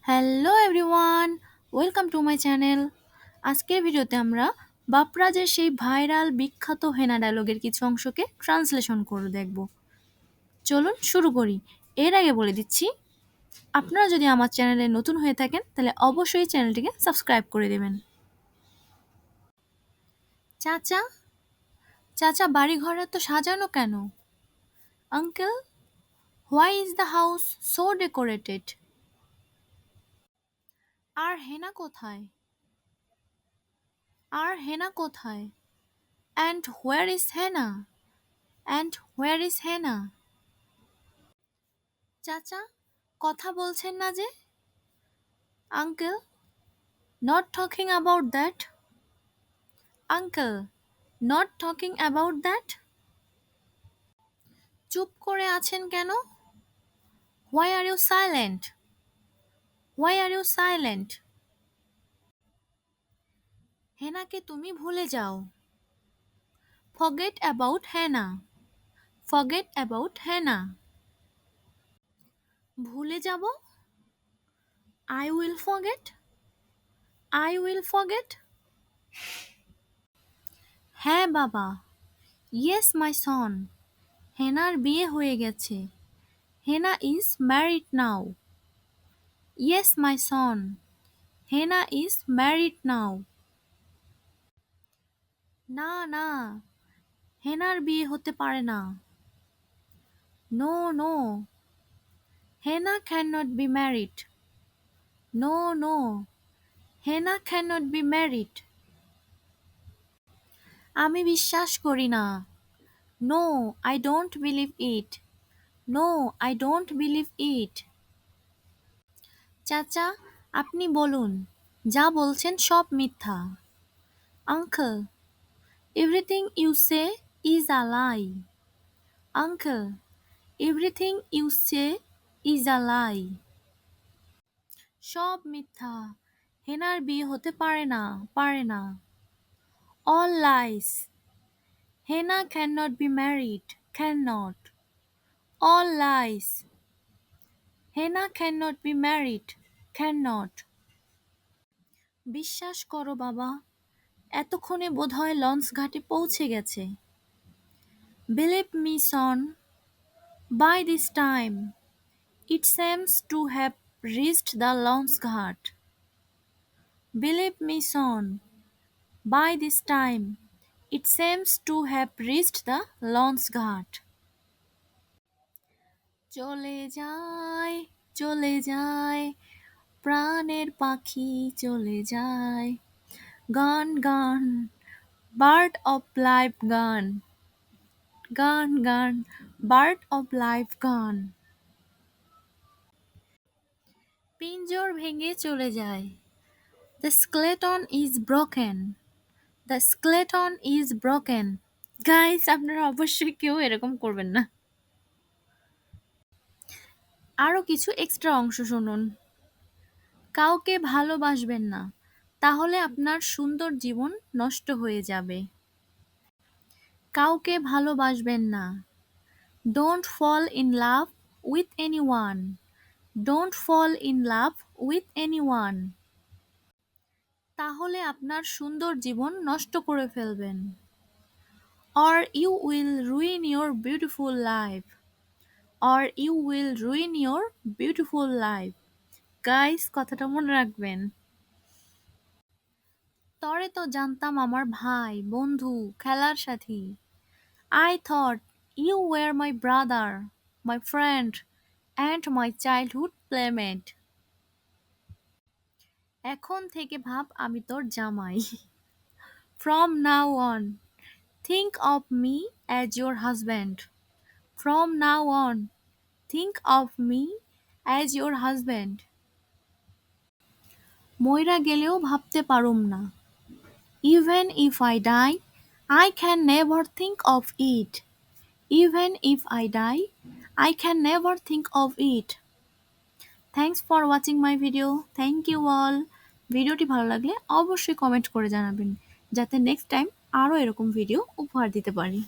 Hello everyone, welcome to my channel. আজকের ভিডিওতে আমরা বাপরাজের সেই ভাইরাল বিখ্যাত হেনা ডায়লগের কিছু অংশকে ট্রান্সলেশন করে দেখব। চলুন শুরু করি। এর আগে বলে দিচ্ছি, আপনারা যদি আমার চ্যানেলে নতুন হয়ে থাকেন তাহলে অবশ্যই চ্যানেলটিকে সাবস্ক্রাইব করে দেবেন। চাচা, চাচা বাড়িঘর এত সাজানো কেন? Uncle, why is the house so decorated? আর হেনা কোথায়? আর হেনা কোথায়? And where is Hena? And where is Hena? চাচা, কথা বলছেন না যে? Uncle, not talking about that? Uncle, not talking about that? চুপ করে আছেন কেন? Why are you silent? Why are you silent? হেনাকে তুমি ভুলে যাও। Forget about Hena. Forget about Hena. ভুলে যাব? I will forget. I will forget. হ্যাঁ বাবা। Yes my son. হেনার বিয়ে হয়ে গেছে। Hena is married now. Yes my son. Hena is married now. না না, হেনার বিয়ে হতে পারে না। No no, Hena can not be married. No no, Hena can not be married. আমি বিশ্বাস করি না। No, I don't believe it. No, I don't believe it. চাচা, আপনি বলুন, যা বলছেন সব মিথ্যা। Uncle, everything you say is a lie. Uncle, everything you say is a lie. সব মিথ্যা। হেনার বিয়ে হতে পারে না, পারে না। All lies. Hena can not be married, can not. All lies. Hena can not be married, can not. বিশ্বাস করো বাবা, এতক্ষণে বোধহয় লঞ্চ ঘাটে পৌঁছে গেছে। Believe me son, by this time it seems to have reached the launch ghat. Believe me, son, by this time it seems to have reached the launch ghat. চলে যায়, চলে যায়, প্রাণের পাখি চলে যায়। গান গান, বার্ড অফ লাইফ গান। গান গান, বার্ড অফ লাইফ গান। পিঞ্জর ভেঙে চলে যায়। The skeleton is broken. The skeleton is broken. Guys, আপনারা অবশ্যই কেউ এরকম করবেন না। আরও কিছু এক্সট্রা অংশ শুনুন। কাউকে ভালোবাসবেন না, তাহলে আপনার সুন্দর জীবন নষ্ট হয়ে যাবে। কাউকে ভালোবাসবেন না। Don't fall in love with anyone. Don't fall in love with anyone. তাহলে আপনার সুন্দর জীবন নষ্ট করে ফেলবেন। Or you will ruin your beautiful life. Or you will ruin your beautiful life. Guys, কথাটা মনে রাখবেন। তরে তো জানতাম আমার ভাই, বন্ধু, খেলার সাথী। I thought you were my brother, my friend, and my childhood playmate. এখন থেকে ভাব আমি তোর জামাই। From now on, think of me as your husband. From now on, think of me as your husband. মইরা গেলেও ভাবতে পারুম না। Even if I die, I can never think of it. Even if I die, I can never think of it. Thanks for watching my video. Thank you all. ভিডিওটি ভালো লাগলে অবশ্যই comment করে জানাবেন, যাতে নেক্সট টাইম আরও এরকম video উপহার দিতে পারি।